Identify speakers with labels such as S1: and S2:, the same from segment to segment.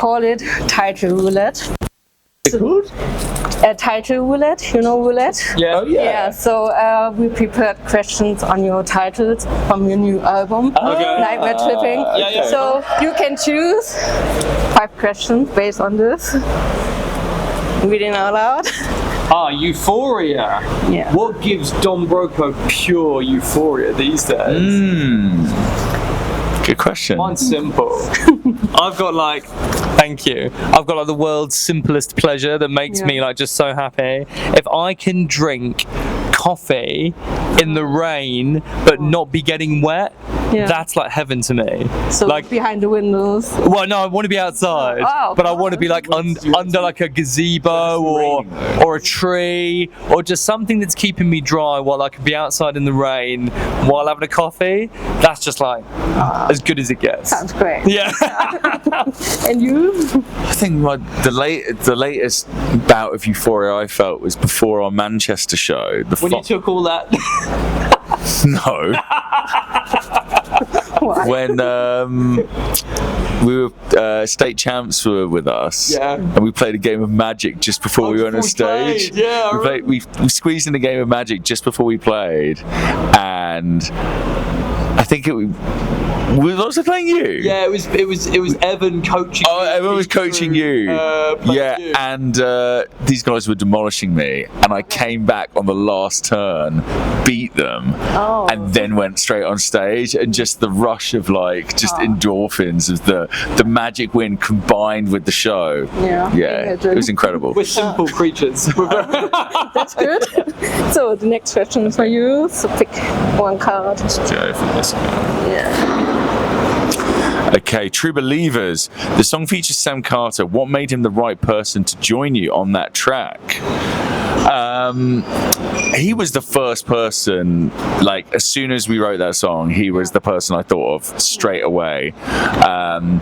S1: call it Titel Roulette.
S2: Good.
S1: Titel Roulette, you know roulette?
S2: Yeah. Oh, yeah.
S1: Yeah, so we prepared questions on your titles from your new album, Nightmare Tripping.
S2: Yeah.
S1: So you can choose 5 questions based on this. Reading out loud.
S2: Euphoria.
S1: Yeah.
S2: What gives Don Broco pure euphoria these days?
S3: Good question.
S2: Mine's simple.
S4: I've got thank you. I've got the world's simplest pleasure that makes me just so happy. If I can drink coffee in the rain but not be getting wet, that's like heaven to me.
S1: So behind the windows.
S4: Well, no, I want to be outside, but I want to be under a gazebo or a tree or just something that's keeping me dry while I can be outside in the rain while having a coffee. That's just as good as it gets.
S1: Sounds great.
S4: Yeah.
S1: And you?
S3: I think the latest bout of euphoria I felt was before our Manchester show.
S2: When you took all that.
S3: No. When we were state champs were with us, and we played a game of Magic just before we went on stage. We squeezed in a game of Magic just before we played, and I think it was also playing you.
S2: Yeah, it was Evan coaching.
S3: Oh, Evan was coaching you. And these guys were demolishing me, and I came back on the last turn, beat them, and then went straight on stage, and just the rush of endorphins of the Magic win combined with the show. It was incredible.
S2: We're simple creatures.
S1: That's good. So the next question is for you. So pick one card.
S3: Let's go for this one.
S1: Yeah.
S3: Okay, True Believers. The song features Sam Carter. What made him the right person to join you on that track? He was the first person, as soon as we wrote that song, he was the person I thought of straight away. And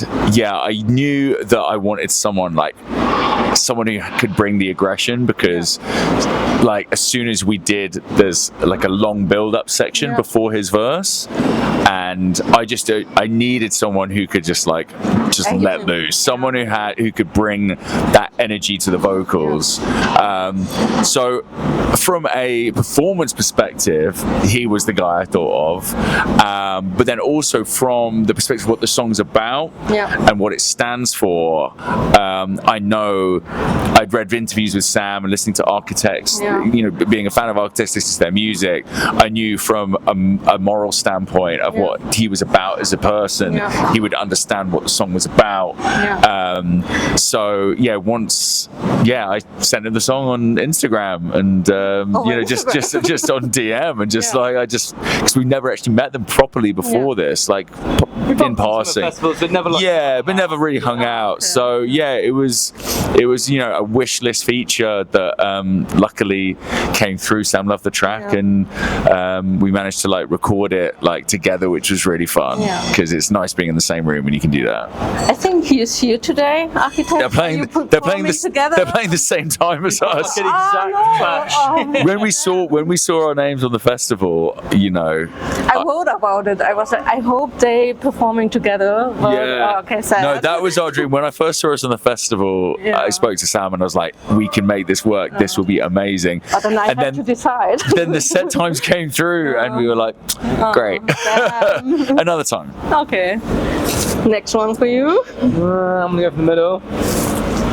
S3: I knew that I wanted someone who could bring the aggression, because as soon as we did, there's a long build-up section before his verse, and I needed someone who could just let loose, someone who could bring that energy to the vocals. So from a performance perspective, he was the guy I thought of, but then also from the perspective of what the song's about and what it stands for. I know I'd read interviews with Sam and listening to Architects, being a fan of Architects, listening to their music, I knew from a moral standpoint of what he was about as a person, he would understand what the song was about. Once I sent him the song on Instagram, and just on DM, and because we never actually met them properly before this, in passing.
S2: But
S3: never really hung out. So it was a wish list feature that luckily came through. Sam loved the track, and we managed to record it together, which was really fun, because it's nice being in the same room when you can do that.
S1: I think he is here today. Architects.
S3: They're playing the same time as us.
S2: An exact clash.
S3: When we saw our names on the festival,
S1: I wrote about it. I was I hope they performing together. But, sad.
S3: No, that was our dream. When I first saw us on the festival, I spoke to Sam and I was like, we can make this work. This will be amazing.
S1: But then I had to decide.
S3: Then the set times came through, and we were like, great. Another time.
S1: Okay. Next one for you.
S4: I'm gonna go for the middle.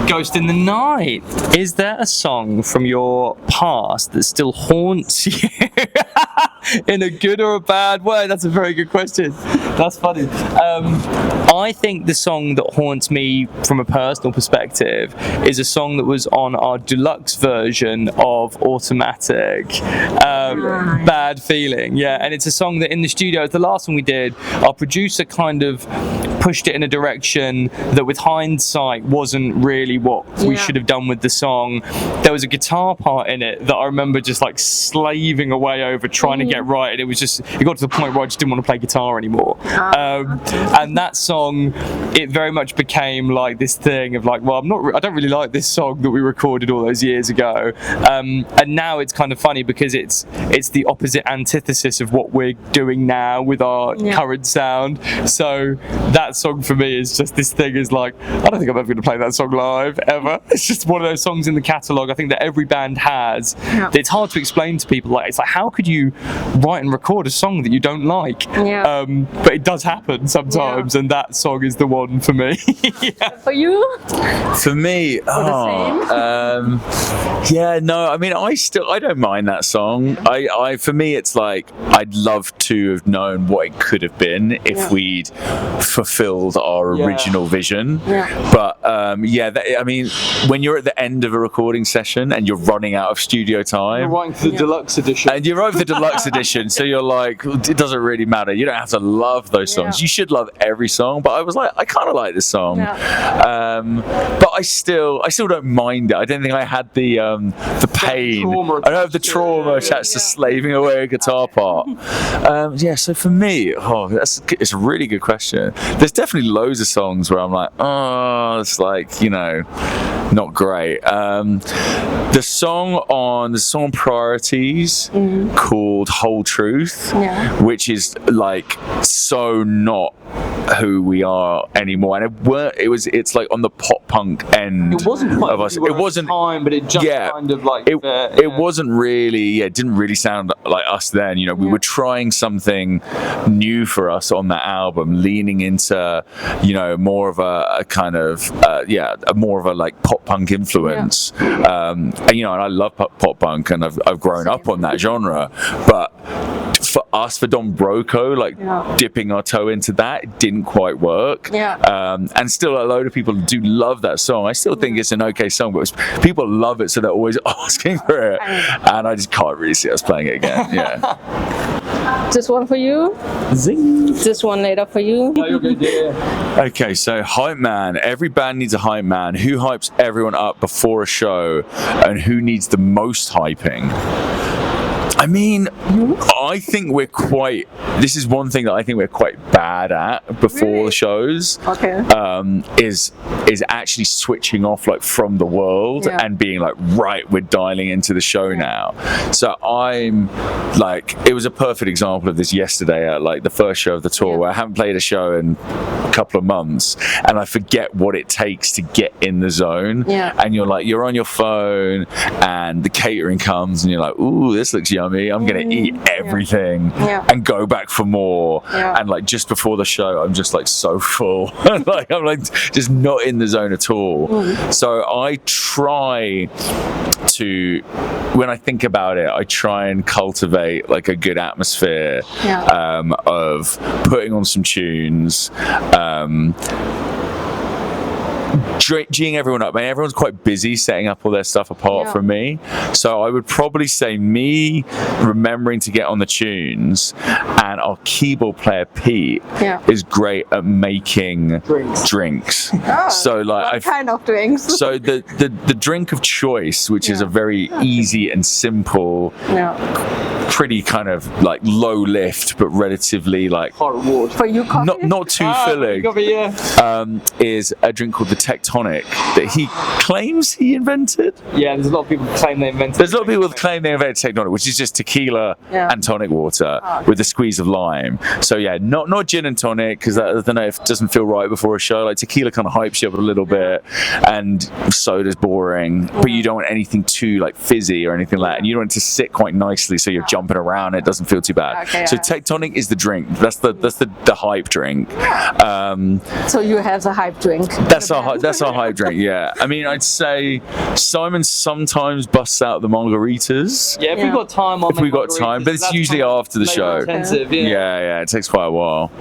S4: Ghost in the Night. Is there a song from your past that still haunts you in a good or a bad way? That's a very good question. That's funny. I think the song that haunts me from a personal perspective is a song that was on our deluxe version of Automatic, Bad Feeling. Yeah, and it's a song that in the studio, it's the last one we did, our producer kind of pushed it in a direction that with hindsight wasn't really what we should have done with the song. There was a guitar part in it that I remember just slaving away over trying to get right, and it got to the point where I just didn't want to play guitar anymore. And that song, it very much became this thing of I don't really like this song that we recorded all those years ago. And now it's kind of funny because it's the opposite antithesis of what we're doing now with our current sound. So that that song for me is just this thing is like, I don't think I'm ever going to play that song live ever. It's just one of those songs in the catalogue I think that every band has.
S1: Yeah.
S4: It's hard to explain to people. Like, it's like, how could you write and record a song that you don't like?
S1: Yeah.
S4: But it does happen sometimes, and that song is the one for me. Yeah.
S1: For you?
S3: For me, yeah, no, I mean, I don't mind that song. For me, it's like, I'd love to have known what it could have been if we'd fulfilled our original vision.
S1: Yeah.
S3: But I mean, when you're at the end of a recording session and you're running out of studio time,
S2: You're writing for the deluxe edition.
S3: and you're over the deluxe edition, so you're like, it doesn't really matter. You don't have to love those songs.
S1: Yeah.
S3: You should love every song. But I was like, I kind of like this song.
S1: Yeah.
S3: But I still don't mind it. I don't think I had the pain.
S2: trauma
S3: I don't have the trauma
S2: yeah,
S3: attached to slaving away a guitar part. So for me, it's a really good question. There's definitely loads of songs where I'm like, oh, it's like, not great. The song Priorities called Whole Truth, which is like so not who we are anymore, and it's like on the pop punk end.
S2: It wasn't quite
S3: of us.
S2: It
S3: wasn't
S2: time, but it just kind of like
S3: it wasn't really. It didn't really sound like us then. We were trying something new for us on that album, leaning into more of a kind of more of a like pop punk influence. And I love pop punk, and I've grown up on that genre, but for us, for Don Broco, dipping our toe into that, it didn't quite work. And still a load of people do love that song. I still think it's an okay song, but people love it, so they're always asking for it, and I just can't really see us playing it again.
S1: This one for you.
S3: Zing.
S1: This one later for you.
S2: Oh, you're good, yeah.
S3: Okay, so hype man. Every band needs a hype man. Who hypes everyone up before a show, and who needs the most hyping? I mean, I think this is one thing that I think we're quite bad at before the shows.
S1: Okay.
S3: Is actually switching off like from the world and being like, right, we're dialing into the show now. So I'm like, it was a perfect example of this yesterday at like the first show of the tour where I haven't played a show in a couple of months, and I forget what it takes to get in the zone. And you're on your phone, and the catering comes, and you're like, ooh, this looks yummy. I'm gonna eat everything and go back for more. And like just before the show, I'm just like so full. I'm like just not in the zone at all. So I try to, when I think about it, I try and cultivate like a good atmosphere of putting on some tunes. G'ing everyone up. I mean, everyone's quite busy setting up all their stuff apart from me. So I would probably say me remembering to get on the tunes, and our keyboard player Pete is great at making drinks. So like,
S1: what kind of drinks?
S3: So the drink of choice, which is a very easy and simple, pretty kind of like low lift, but relatively like
S2: high reward.
S1: For you, coffee?
S3: not too filling. Is a drink called the Tectonic that he claims he invented.
S2: Yeah, there's a lot of people claim they invented.
S3: There's a lot of people that claim they invented Tectonic, which is just tequila and tonic water with a squeeze of lime. So not gin and tonic, because I don't know if it doesn't feel right before a show. Like tequila kind of hypes you up a little bit, and soda's boring, but you don't want anything too like fizzy or anything like that, and you don't want it to sit quite nicely so you're jumping around. It doesn't feel too bad. So Tectonic is the drink. That's the hype drink.
S1: So you have the hype drink.
S3: That's our hype drink. Yeah, I mean, I'd say Simon sometimes busts out the margaritas.
S2: Yeah, if we've got time on.
S3: If we've got time, but it's usually after the show.
S2: Intensive,
S3: yeah, it takes quite a while.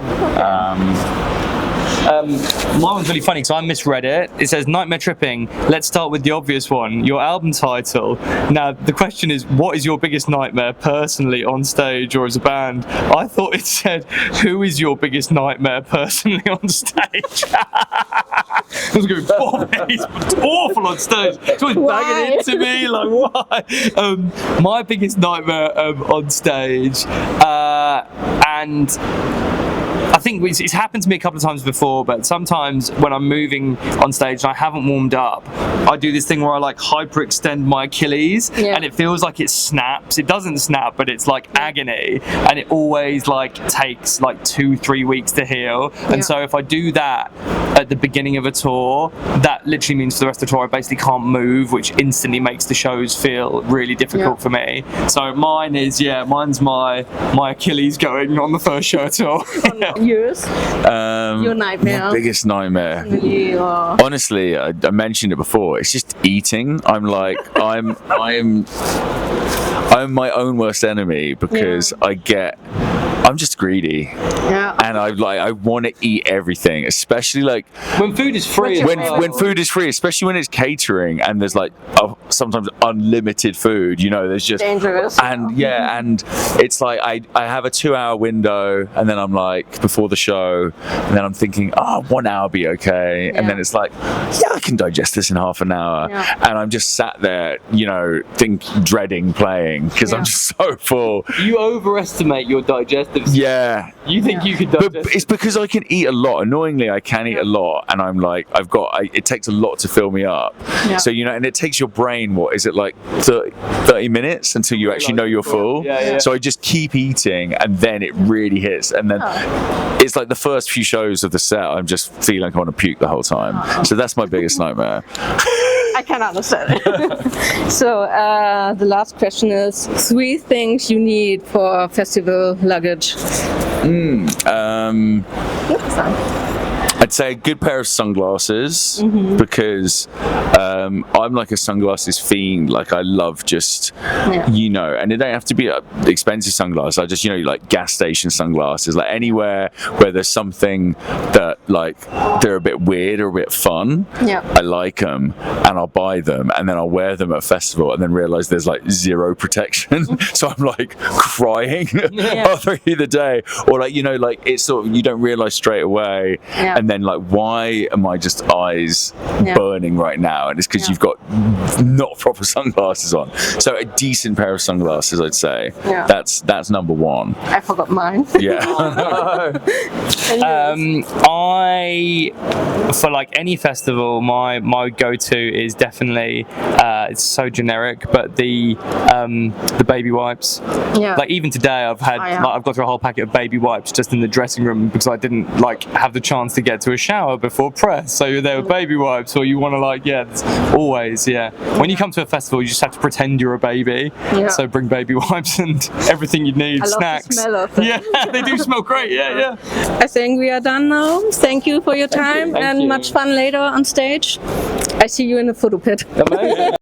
S4: My one's really funny because I misread it. It says Nightmare Tripping. Let's start with the obvious one, your album title. Now, the question is, what is your biggest nightmare personally on stage or as a band? I thought it said, who is your biggest nightmare personally on stage? I was going, he's awful on stage. He's always banging into me, like, why? My biggest nightmare on stage, and I think it's happened to me a couple of times before, but sometimes when I'm moving on stage and I haven't warmed up, I do this thing where I like hyperextend my Achilles, and it feels like it snaps. It doesn't snap, but it's like agony, and it always like takes like 2-3 weeks to heal. And so if I do that at the beginning of a tour, that literally means for the rest of the tour I basically can't move, which instantly makes the shows feel really difficult for me. So mine's my Achilles going on the first show tour.
S1: Yours? Your nightmare?
S3: My biggest nightmare. Honestly, I mentioned it before. It's just eating. I'm my own worst enemy because I'm just greedy, and I want to eat everything, especially like
S4: when food is free.
S3: When food is free, especially when it's catering and there's like sometimes unlimited food. You know, there's just
S1: dangerous.
S3: And and it's like I have a 2-hour window, and then I'm like before the show, and then I'm thinking, 1 hour be okay, and then it's like, I can digest this in half an hour, and I'm just sat there, dreading playing because I'm just so full.
S4: You overestimate your digestive.
S3: Yeah.
S4: You think you could digest?
S3: But it's because I can eat a lot. Annoyingly, I can eat a lot, and I'm like, it takes a lot to fill me up. Yeah. So and it takes your brain, what is it, like 30 minutes until you actually know you're full. So I just keep eating, and then it really hits, and then it's like the first few shows of the set, I'm just feeling like I want to puke the whole time. So that's my biggest nightmare.
S1: I can understand it. So the last question is 3 things you need for festival luggage.
S3: I'd say a good pair of sunglasses, because I'm like a sunglasses fiend. Like I love just, and it don't have to be expensive sunglasses. I just, like gas station sunglasses, like anywhere where there's something that like they're a bit weird or a bit fun. I like them, and I'll buy them, and then I'll wear them at a festival, and then realize there's like zero protection. So I'm like crying all through the day, or like like it's sort of, you don't realize straight away, and then like, why am I just eyes burning right now? And it's because you've got not proper sunglasses on. So a decent pair of sunglasses, I'd say. That's number 1.
S1: I forgot mine.
S4: For like any festival, my go-to is definitely it's so generic, but the baby wipes. Like even today, I've had I've got through a whole packet of baby wipes just in the dressing room because I didn't like have the chance to get to a shower before press. So there were baby wipes, or you want to it's always when you come to a festival, you just have to pretend you're a baby. So bring baby wipes and everything you need.
S1: I
S4: snacks.
S1: Love the smell of them.
S4: They do smell great.
S1: I think we are done now. Thank you for your time,
S4: Thank
S1: and
S4: you.
S1: much fun later on stage. I see you in the photo pit.
S4: Amazing.